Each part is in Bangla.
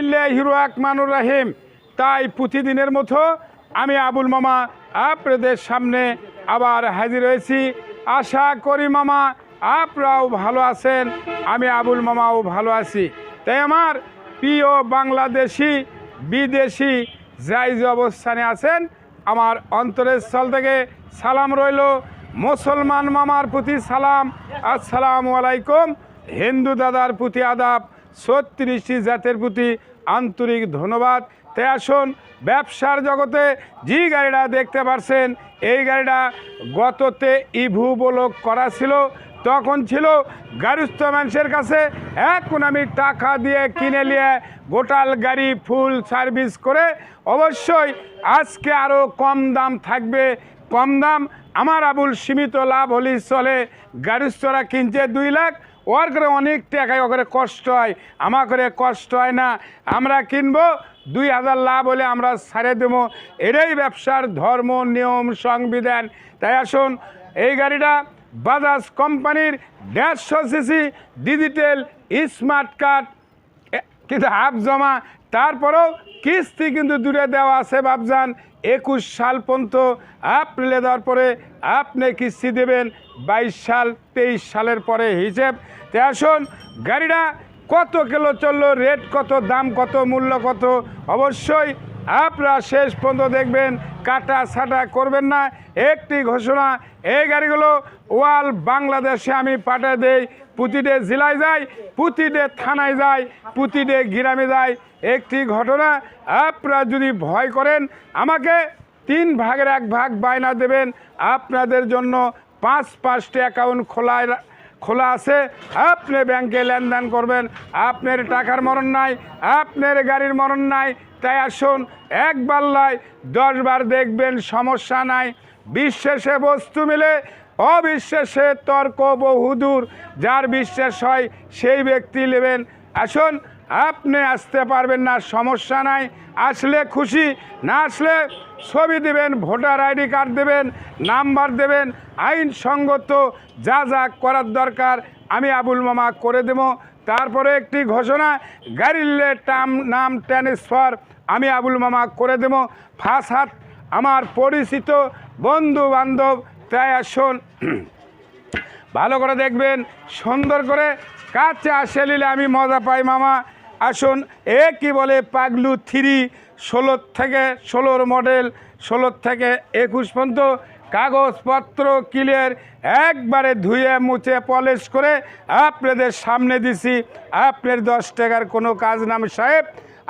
বিসমিল্লাহির রহমানির রহিম। তাই প্রতিদিনের মতো আমি আবুল মামা আপনাদের সামনে আবার হাজির হয়েছি। আশা করি মামা আপনারাও ভালো আছেন, আমি আবুল মামাও ভালো আছি। তাই আমার প্রিয় বাংলাদেশি বিদেশি যাই যে অবস্থানে আছেন, আমার অন্তরের স্থল থেকে সালাম রইল। মুসলমান মামার প্রতি সালাম, আসসালামু আলাইকুম। হিন্দু দাদার প্রতি আদাব, 36টি জাতের প্রতি আন্তরিক ধন্যবাদ। তাই আসুন, ব্যবসার জগতে যে গাড়িটা দেখতে পাচ্ছেন, এই গাড়িটা গততে ইভু ব্লক করা ছিল, তখন ছিল গাড়িস্থ মানুষের কাছে। এখন আমি টাকা দিয়ে কিনে নিয়ে গোটাল গাড়ি ফুল সার্ভিস করে, অবশ্যই আজকে আরও কম দাম থাকবে। কম দাম আমার আবুল সীমিত লাভ হলেই চলে। গাড়িস্থরা কিনছে 2 লাখ, ওর করে অনেক টাকায় ওখানে কষ্ট হয়, আমার করে কষ্ট হয় না। আমরা কিনবো 2000 লাভ হলে আমরা ছাড়ে দেবো। এটাই ব্যবসার ধর্ম, নিয়ম, সংবিধান। তাই আসুন, এই গাড়িটা বাজাজ কোম্পানির 150 সিসি ডিজিটাল স্মার্ট কার্ড, কিন্তু হাফ জমা, তারপরেও কিস্তি কিন্তু দূরে দেওয়া আছে। ভাবজান 21 সাল পর্যন্ত এপ্রিলে দেওয়ার পরে আপনি কিস্তি দেবেন 22 সাল 23 সালের পরে হিসেব। তে আসুন, গাড়িটা কত কিলো চললো, রেট কত, দাম কত, মূল্য কত, অবশ্যই আপনারা শেষ পর্যন্ত দেখবেন, কাটা ছাটা করবেন না। একটি ঘোষণা, এই গাড়িগুলো ওয়াল বাংলাদেশে আমি পাঠিয়ে দেই। প্রতিটি জেলায় যায়, প্রতিটি থানায় যায়, প্রতিটি গ্রামে যায়। একটি ঘটনা, আপনারা যদি ভয় করেন আমাকে 3 ভাগের 1 ভাগ বায়না দেবেন, আপনাদের জন্য 5টি অ্যাকাউন্ট খোলা আছে। আপনি ব্যাংকে লেনদেন করবেন, আপনার টাকার মরণ নাই, আপনার গাড়ির মরণ নাই। তাই আসুন, একবার নয় 10 বার দেখবেন, সমস্যা নাই। বিশ্বাসে বস্তু মিলে, অবিশ্বাসে তর্ক বহুদূর। যার বিশ্বাস হয় সেই ব্যক্তি নেবেন। আসুন, আপনি আসতে পারবেন না, সমস্যা নাই। আসলে খুশি, না আসলে ছবি দেবেন, ভোটার আইডি কার্ড দেবেন, নাম্বার দেবেন, আইনসঙ্গত যা যা করার দরকার আমি আবুল মামা করে দেব। তারপরে একটি ঘোষণা, গাড়ির নাম ট্রান্সফার আমি আবুল মামা করে দেব। ফার্স্ট হাত আমার পরিচিত বন্ধু বান্ধব। তাই আসুন, ভালো করে দেখবেন, সুন্দর করে কাছে আসে নিলে আমি মজা পাই মামা। আসুন, কি বলে পাগলু 3 16 মডেল, 16 থেকে 21 পর্যন্ত কাগজপত্র ক্লিয়ার, একবারে ধুয়ে মুছে পলিশ করে আপনাদের সামনে দিছি। আপনার 10 টাকার কোনো কাজ নাম সাহেব।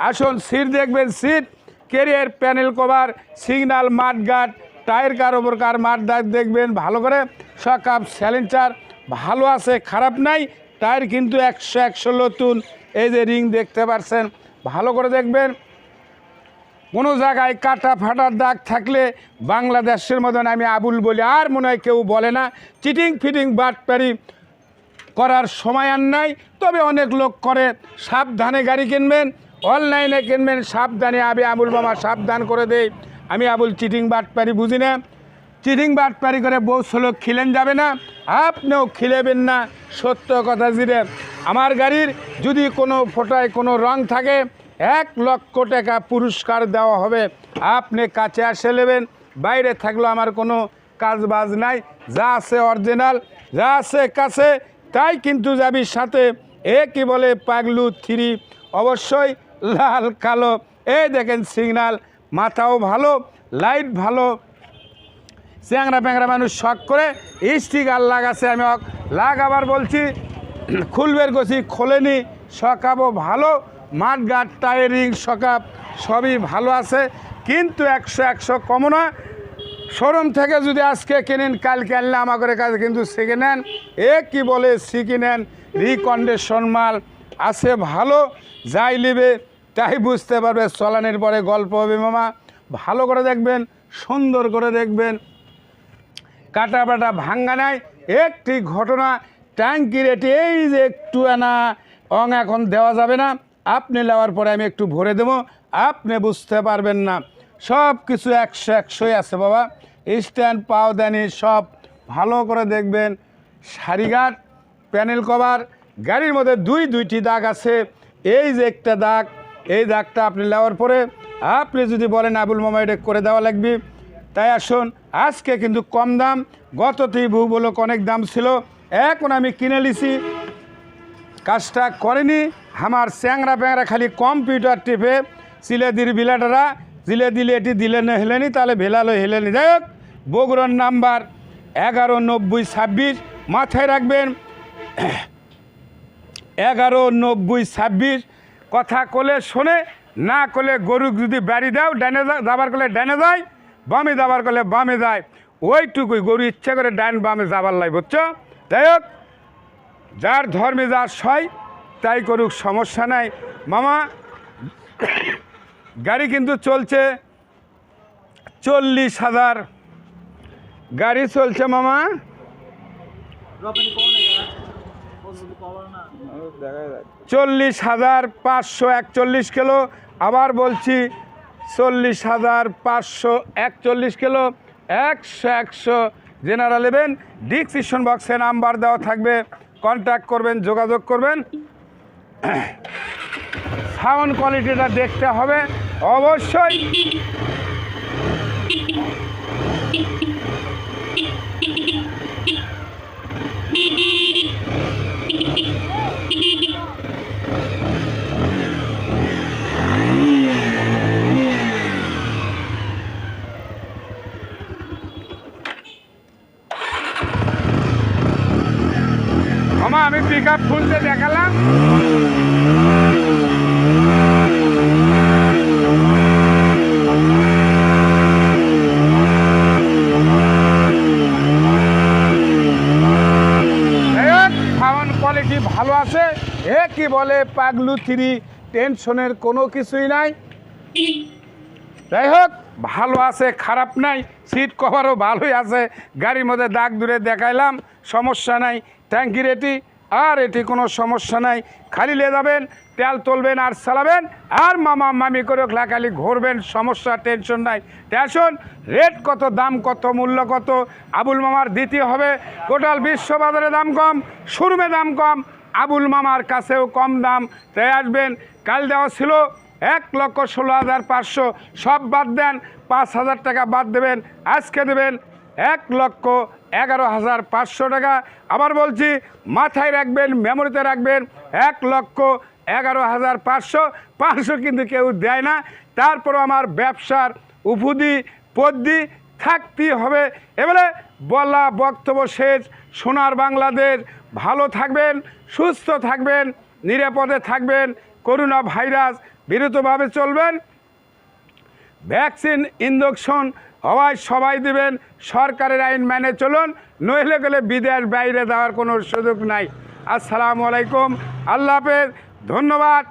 আসুন, সিট দেখবেন, seat carrier panel cover, signal mudguard, tyre কার ওপর কার মাঠগার্ড দেখবেন ভালো করে। সকাপ স্যালেন্সার ভালো আছে, খারাপ নাই। টায়ার কিন্তু 100 নতুন। এই যে রিং দেখতে পাচ্ছেন, ভালো করে দেখবেন। কোনো জায়গায় কাটা ফাটার দাগ থাকলে বাংলাদেশের মতন আমি আবুল বলি, আর মনে হয় কেউ বলে না। চিটিং ফিটিং বাটপারি করার সময় আর নাই, তবে অনেক লোক করে। সাবধানে গাড়ি কিনবেন, অনলাইনে কিনবেন সাবধানে। আমি আবুল মামা সাবধান করে দেই। আমি আবুল চিটিং বাটপারি বুঝি না। চিটিং বাটপারি করে বউ লোক খিলেন যাবে না, আপনিও খিলেবেন না। সত্য কথা জিরে, আমার গাড়ির যদি কোনো ফোটায় কোনো রং থাকে 1 লক্ষ টাকা পুরস্কার দেওয়া হবে। আপনি কাছে আসে নেবেন, বাইরে থাকলেও আমার কোনো কাজ বাজ নাই। যা আছে অরিজিনাল, যা আছে কাছে তাই কিন্তু যাবি সাথে। কি বলে পাগলু 3, অবশ্যই লাল কালো। এই দেখেন সিগন্যাল, মাথাও ভালো, লাইট ভালো। চ্যাংরা প্যাংরা মানুষ শখ করে স্টিকার লাগাছে, আমি লাগাবার বলছি, খুলবের গছি খোলেনি। সকাপও ভালো, মাঠগার্ড, টায়ারিং, সকাপ সবই ভালো আছে। কিন্তু 100 কমও না। শোরুম থেকে যদি আজকে কেনেন, কালকে আনলে আমাদের কাছে কিন্তু শিখে নেন। কি বলে শিখে নেন, রিকন্ডিশন মাল আছে ভালো। যাই নেবে তাই বুঝতে পারবে, চলানের পরে গল্প হবে মামা। ভালো করে দেখবেন, সুন্দর করে দেখবেন, কাটা বাটা ভাঙ্গা নাই। একটি ঘটনা, ট্যাঙ্কি রেটে এই যে একটু এখন দেওয়া যাবে না, আপনি নেওয়ার পরে আমি একটু ভরে দেবো, আপনি বুঝতে পারবেন না। সব কিছু 100 আছে বাবা। স্ট্যান্ড পাওদানি সব ভালো করে দেখবেন। সারিঘাট প্যানেল কভার, গাড়ির মধ্যে 2টি দাগ আছে। এই যে একটা দাগ, এই দাগটা আপনি নেওয়ার পরে আপনি যদি বলেন আবুল মামা এটা করে দেওয়া লাগবে, তাই আসুন আজকে কিন্তু কম দাম, গততেই ভূগোলক অনেক দাম ছিল, এখন আমি কিনে নিছি, কাজটা করেনি আমার চ্যাংরা প্যাংরা খালি কম্পিউটার টিপে সিলে দির বিলাটারা জিলে দিলে এটি দিলে না হেলেনি, তাহলে ভেলালো হেলেনি। যাই হোক, বগুড়ার নাম্বার 119026, মাথায় রাখবেন 119026। কথা কলে শোনে, না করলে গরু যদি বাড়ি দাও ডানে যাবার করলে ডানে যায়, বামে যাবার করলে বামে যায়, ওইটুকুই গরু ইচ্ছা করে ডান বামে যাবার লাই, বুঝছো? যাই হোক, যার ধর্মে যার সয় তাই করুক, সমস্যা নাই। মামা গাড়ি কিন্তু চলছে 40,000 গাড়ি চলছে মামা, 40,541 কিলো। আবার বলছি 40,541 কিলো, 100 জেনারেল নেবেন। ডিসক্রিপশন বক্সে নাম্বার দেওয়া থাকবে, কন্ট্যাক্ট করবেন, যোগাযোগ করবেন। সাউন্ড কোয়ালিটিটা দেখতে হবে অবশ্যই। মামা আমি পিক আপ খুলতে দেখালাম, সাউন্ড কোয়ালিটি ভালো আছে। এ কি বলে পাগলু 3, টেনশনের কোনো কিছুই নাই। যাই হোক, ভালো আছে, খারাপ নাই, সিট কভারও ভালোই আছে, গাড়ির মধ্যে দাগ দূরে দেখাইলাম, সমস্যা নাই। ট্যাঙ্কির এটি আর এটি কোনো সমস্যা নাই, খালি লে যাবেন, তেল তুলবেন আর চালাবেন, আর মামা মামি করে খালি ঘুরবেন, সমস্যা টেনশন নাই। টেনশন রেট কত, দাম কত, মূল্য কত, আবুল মামার দিতে হবে। টোটাল বিশ্ববাজারে দাম কম, শোরুমে দাম কম, আবুল মামার কাছেও কম দাম, তাই আসবেন। কাল দেওয়া ছিল 1,16,500, সব বাদ দেন, 5,000 টাকা বাদ দেবেন, আজকে দেবেন 1,11,500 টাকা। আবার বলছি, মাথায় রাখবেন, মেমোরিতে রাখবেন, 1,11,500। 500 কিন্তু কেউ দেয় না, তারপরও আমার ব্যবসার উপুদি পদ্দি থাকতেই হবে। এবারে বলা বক্তব্য শেষ। সোনার বাংলাদেশ, ভালো থাকবেন, সুস্থ থাকবেন, নিরাপদে থাকবেন, করোনা ভাইরাস বিরতভাবে চলবেন। ভ্যাকসিন ইঞ্জেকশন হওয়ায় সবাই দেবেন, সরকারের আইন মেনে চলুন, নইলে গেলে বিদেশ বাইরে যাওয়ার কোনো সুযোগ নাই। আসসালামু আলাইকুম, আল্লাহ হাফেজ, ধন্যবাদ।